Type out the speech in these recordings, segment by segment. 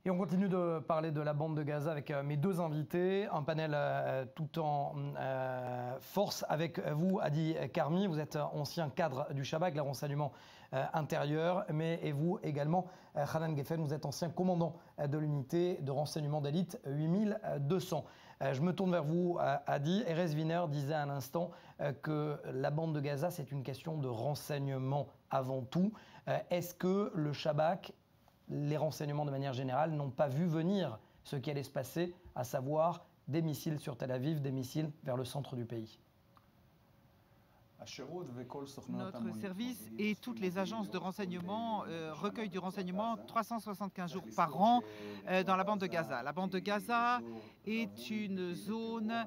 Et on continue de parler de la bande de Gaza avec mes deux invités, un panel tout en force avec vous, Hadi Karmi, vous êtes ancien cadre du Shabak, le renseignement intérieur, et vous également, Hanan Geffen, vous êtes ancien commandant de l'unité de renseignement d'élite 8200. Je me tourne vers vous, Hadi. Erez Wiener disait à l'instant que la bande de Gaza, c'est une question de renseignement avant tout. Est-ce que le Shabak, les renseignements de manière générale, n'ont pas vu venir ce qui allait se passer, à savoir des missiles sur Tel Aviv, des missiles vers le centre du pays? Notre service et toutes les agences de renseignement recueillent du renseignement 375 jours par an dans la bande de Gaza. La bande de Gaza est une zone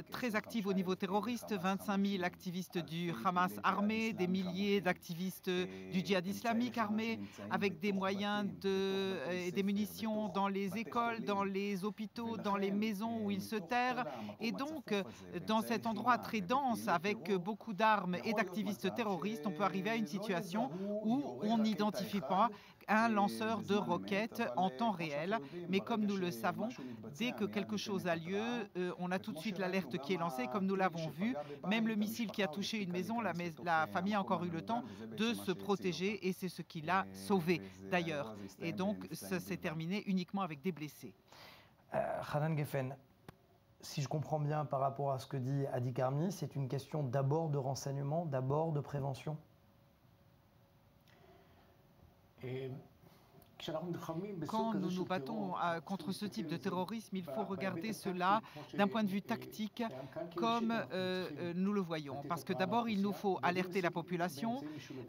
très active au niveau terroriste, 25 000 activistes du Hamas armés, des milliers d'activistes du djihad islamique armés, avec des moyens et des munitions dans les écoles, dans les hôpitaux, dans les maisons où ils se terrent. Et donc, dans cet endroit très dense, avec beaucoup d'armes et d'activistes terroristes, on peut arriver à une situation où on n'identifie pas un lanceur de roquettes en temps réel. Mais comme nous le savons, dès que quelque chose a lieu, on a tout de suite l'alerte qui est lancée. Comme nous l'avons vu, même le missile qui a touché une maison, la famille a encore eu le temps de se protéger et c'est ce qui l'a sauvé d'ailleurs. Et donc, ça s'est terminé uniquement avec des blessés. Hanan Geffen, si je comprends bien par rapport à ce que dit Hadi Karmi, c'est une question d'abord de renseignement, d'abord de prévention? Quand nous nous battons contre ce type de terrorisme, il faut regarder cela d'un point de vue tactique comme nous le voyons. Parce que d'abord, il nous faut alerter la population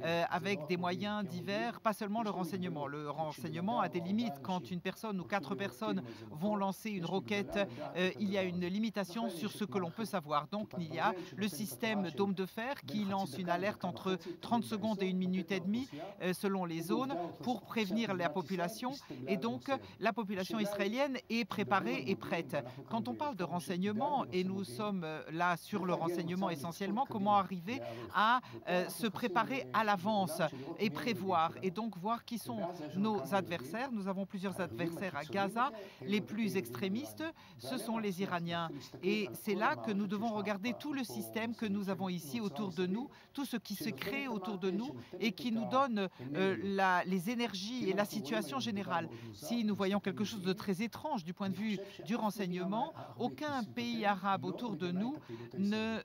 avec des moyens divers, pas seulement le renseignement. Le renseignement a des limites. Quand une personne ou 4 personnes vont lancer une roquette, il y a une limitation sur ce que l'on peut savoir. Donc, il y a le système Dôme de fer qui lance une alerte entre 30 secondes et 1 minute et demie selon les zones pour prévenir la population, et donc la population israélienne est préparée et prête. Quand on parle de renseignement, et nous sommes là sur le renseignement essentiellement, comment arriver à se préparer à l'avance et prévoir, et donc voir qui sont nos adversaires. Nous avons plusieurs adversaires à Gaza. Les plus extrémistes, ce sont les Iraniens. Et c'est là que nous devons regarder tout le système que nous avons ici autour de nous, tout ce qui se crée autour de nous et qui nous donne les énergies et la situation générale. Si nous voyons quelque chose de très étrange du point de vue du renseignement, aucun pays arabe autour de nous ne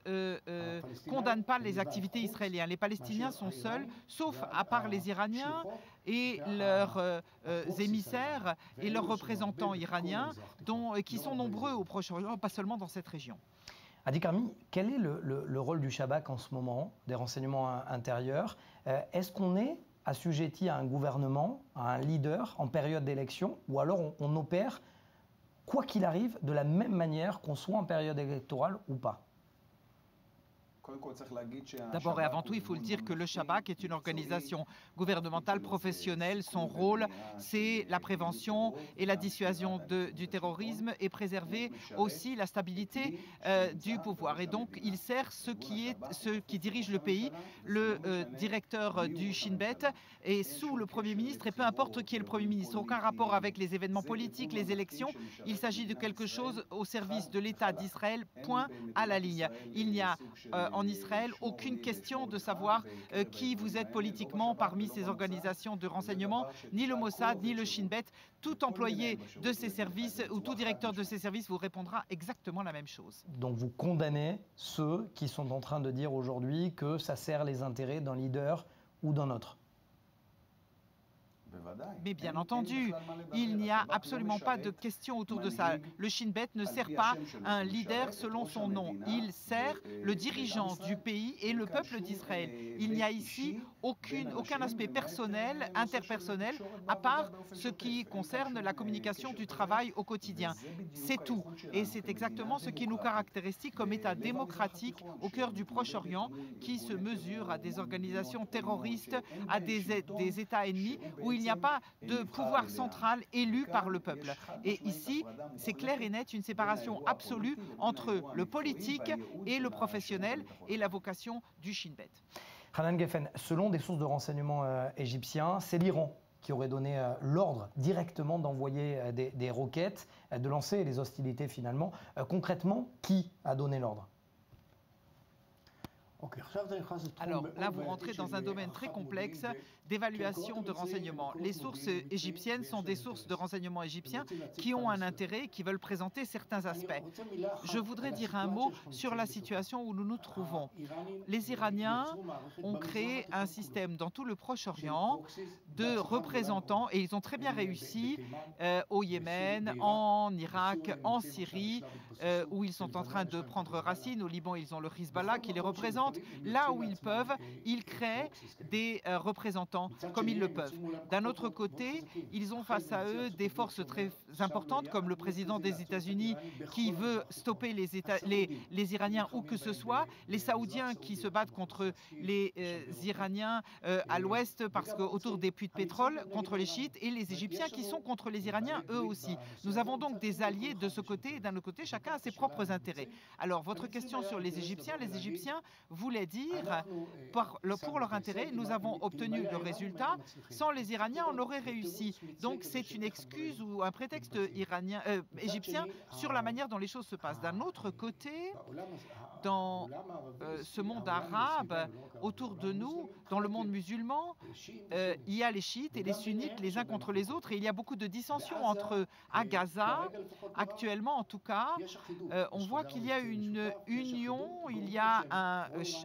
condamne pas les activités israéliennes. Les Palestiniens sont seuls, sauf à part les Iraniens et leurs émissaires et leurs représentants iraniens, qui sont nombreux au Proche-Orient, pas seulement dans cette région. Hadi Karmi, quel est le rôle du Shabak en ce moment, des renseignements intérieurs? Est-ce qu'on est assujetti à un gouvernement, à un leader en période d'élection, ou alors on opère, quoi qu'il arrive, de la même manière qu'on soit en période électorale ou pas? D'abord et avant tout, il faut le dire que le Shabak est une organisation gouvernementale professionnelle. Son rôle, c'est la prévention et la dissuasion du terrorisme et préserver aussi la stabilité du pouvoir. Et donc, il sert ceux qui dirigent le pays. Le directeur du Shin Bet est sous le Premier ministre, et peu importe qui est le Premier ministre. Aucun rapport avec les événements politiques, les élections. Il s'agit de quelque chose au service de l'État d'Israël, point à la ligne. Il n'y a en Israël aucune question de savoir qui vous êtes politiquement parmi ces organisations de renseignement, ni le Mossad, ni le Shin Bet. Tout employé de ces services ou tout directeur de ces services vous répondra exactement la même chose. Donc vous condamnez ceux qui sont en train de dire aujourd'hui que ça sert les intérêts d'un leader ou d'un autre? Mais bien entendu, il n'y a absolument pas de question autour de ça. Le Shin Bet ne sert pas un leader selon son nom. Il sert le dirigeant du pays et le peuple d'Israël. Il n'y a ici aucun aspect personnel, interpersonnel, à part ce qui concerne la communication du travail au quotidien. C'est tout. Et c'est exactement ce qui nous caractérise comme État démocratique au cœur du Proche-Orient, qui se mesure à des organisations terroristes, à des États ennemis, où il n'y a pas de pouvoir central élu par le peuple. Et ici, c'est clair et net, une séparation absolue entre le politique et le professionnel et la vocation du Shin Bet. Hanan Geffen, selon des sources de renseignement égyptiens, c'est l'Iran qui aurait donné l'ordre directement d'envoyer des roquettes, de lancer les hostilités finalement. Concrètement, qui a donné l'ordre ? Alors là, vous rentrez dans un domaine très complexe d'évaluation de renseignements. Les sources égyptiennes sont des sources de renseignements égyptiens qui ont un intérêt, qui veulent présenter certains aspects. Je voudrais dire un mot sur la situation où nous nous trouvons. Les Iraniens ont créé un système dans tout le Proche-Orient de représentants, et ils ont très bien réussi au Yémen, en Irak, en Syrie, où ils sont en train de prendre racine. Au Liban, ils ont le Hezbollah qui les représente. Là où ils peuvent, ils créent des représentants comme ils le peuvent. D'un autre côté, ils ont face à eux des forces très importantes comme le président des États-Unis qui veut stopper les Iraniens où que ce soit, les Saoudiens qui se battent contre les Iraniens à l'ouest parce qu'autour des puits de pétrole, contre les chiites, et les Égyptiens qui sont contre les Iraniens eux aussi. Nous avons donc des alliés de ce côté et d'un autre côté, chacun a ses propres intérêts. Alors, votre question sur les Égyptiens voulait dire, pour leur intérêt, nous avons obtenu le résultat. Sans les Iraniens, on aurait réussi. Donc c'est une excuse ou un prétexte égyptien sur la manière dont les choses se passent. D'un autre côté, dans ce monde arabe, autour de nous, dans le monde musulman, il y a les chiites et les sunnites les uns contre les autres, et il y a beaucoup de dissensions entre eux. À Gaza, actuellement en tout cas, on voit qu'il y a une union, il y a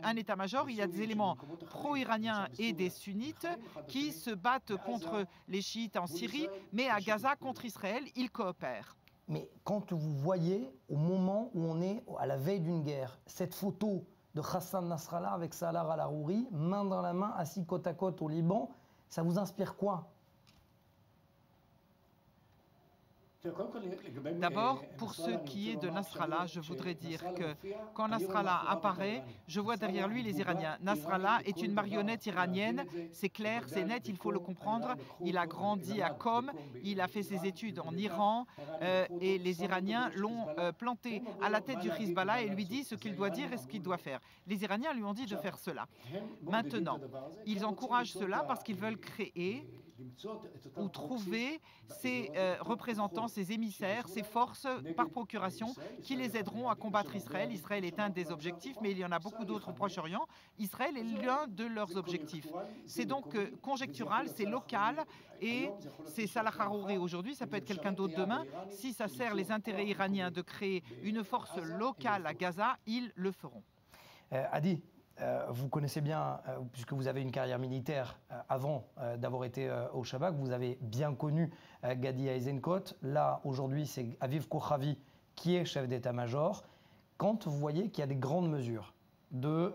un état-major, il y a des éléments pro-iraniens et des sunnites qui se battent contre les chiites en Syrie, mais à Gaza contre Israël, ils coopèrent. Mais quand vous voyez, au moment où on est à la veille d'une guerre, cette photo de Hassan Nasrallah avec Salah al-Harouri, main dans la main, assis côte à côte au Liban, ça vous inspire quoi ? D'abord, pour ce qui est de Nasrallah, je voudrais dire que quand Nasrallah apparaît, je vois derrière lui les Iraniens. Nasrallah est une marionnette iranienne, c'est clair, c'est net, il faut le comprendre. Il a grandi à Qom, il a fait ses études en Iran et les Iraniens l'ont planté à la tête du Hezbollah et lui dit ce qu'il doit dire et ce qu'il doit faire. Les Iraniens lui ont dit de faire cela. Maintenant, ils encouragent cela parce qu'ils veulent créer ou trouver ces représentants, ces émissaires, ces forces par procuration qui les aideront à combattre Israël. Israël est un des objectifs, mais il y en a beaucoup d'autres au Proche-Orient. Israël est l'un de leurs objectifs. C'est donc conjectural, c'est local et c'est Salah Harouri aujourd'hui, ça peut être quelqu'un d'autre demain. Si ça sert les intérêts iraniens de créer une force locale à Gaza, ils le feront. Adi, vous connaissez bien, puisque vous avez une carrière militaire avant d'avoir été au Shabak, vous avez bien connu Gadi Eisenkot. Là, aujourd'hui, c'est Aviv Kochavi qui est chef d'état-major. Quand vous voyez qu'il y a des grandes mesures de,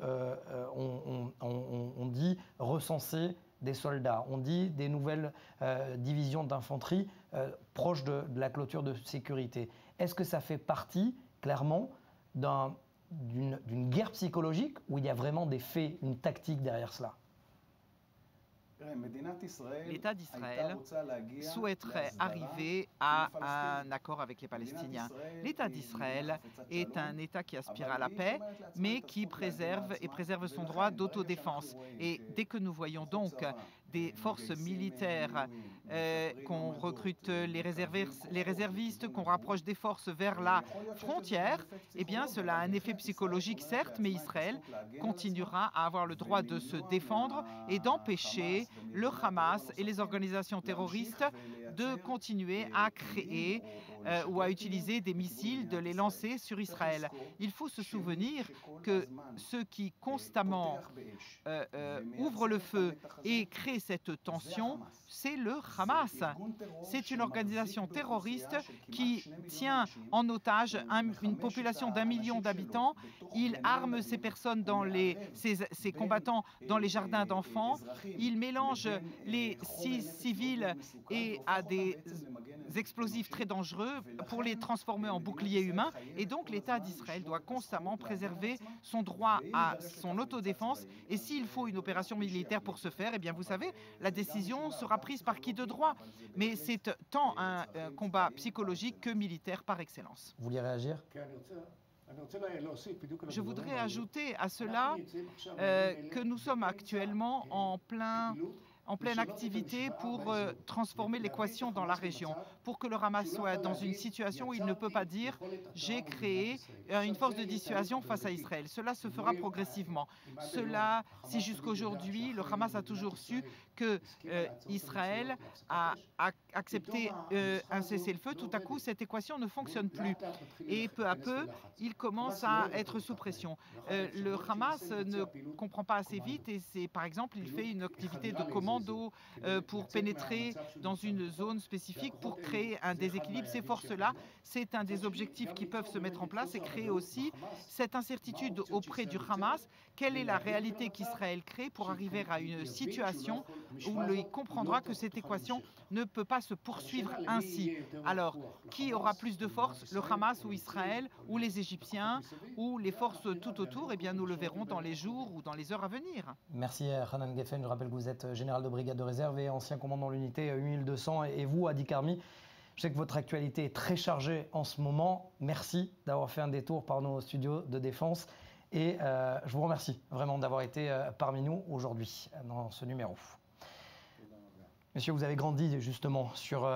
on dit recenser des soldats, on dit des nouvelles divisions d'infanterie proches de la clôture de sécurité, est-ce que ça fait partie, clairement, d'une guerre psychologique où il y a vraiment des faits, une tactique derrière cela? L'État d'Israël souhaiterait arriver à un accord avec les Palestiniens. L'État d'Israël est un État qui aspire à la paix, mais qui préserve son droit d'autodéfense. Et dès que nous voyons donc des forces militaires, qu'on recrute les réservistes, qu'on rapproche des forces vers la frontière, eh bien cela a un effet psychologique certes, mais Israël continuera à avoir le droit de se défendre et d'empêcher le Hamas et les organisations terroristes de continuer à créer ou à utiliser des missiles, de les lancer sur Israël. Il faut se souvenir que ceux qui constamment ouvrent le feu et créent cette tension, c'est le Hamas. C'est une organisation terroriste qui tient en otage une population d'1 million d'habitants. Il arme ces personnes, ces combattants dans les jardins d'enfants. Il mélange les civils et à des explosifs très dangereux pour les transformer en boucliers humains. Et donc l'État d'Israël doit constamment préserver son droit à son autodéfense. Et s'il faut une opération militaire pour ce faire, eh bien vous savez, la décision sera prise par qui de droit. Mais c'est tant un combat psychologique que militaire par excellence. Vous voulez réagir ? Je voudrais ajouter à cela que nous sommes actuellement en plein en pleine activité pour transformer l'équation dans la région, pour que le Hamas soit dans une situation où il ne peut pas dire « j'ai créé une force de dissuasion face à Israël ». Cela se fera progressivement. Cela, si jusqu'aujourd'hui, le Hamas a toujours su que Israël a accepté un cessez-le-feu, tout à coup, cette équation ne fonctionne plus. Et peu à peu, il commence à être sous pression. Le Hamas ne comprend pas assez vite et c'est, par exemple, il fait une activité de commando pour pénétrer dans une zone spécifique pour créer un déséquilibre. Ces forces-là, c'est un des objectifs qui peuvent se mettre en place et créer aussi cette incertitude auprès du Hamas. Quelle est la réalité qu'Israël crée pour arriver à une situation où il comprendra que cette équation ne peut pas se poursuivre ainsi? Alors, qui aura plus de force, le Hamas ou Israël, ou les Égyptiens, ou les forces tout autour? Eh bien, nous le verrons dans les jours ou dans les heures à venir. Merci Hanan Geffen. Je rappelle que vous êtes général de brigade de réserve et ancien commandant de l'unité 8200. Et vous, Adi Karmi, je sais que votre actualité est très chargée en ce moment. Merci d'avoir fait un détour par nos studios de défense. Et je vous remercie vraiment d'avoir été parmi nous aujourd'hui dans ce numéro. Monsieur, vous avez grandi justement sur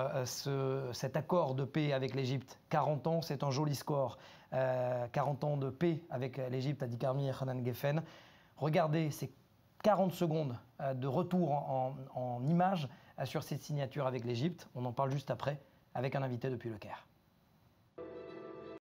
cet accord de paix avec l'Égypte. 40 ans, c'est un joli score. 40 ans de paix avec l'Égypte, Adi Karmi et Hanan Geffen. Regardez ces 40 secondes de retour en images sur cette signature avec l'Égypte. On en parle juste après avec un invité depuis le Caire.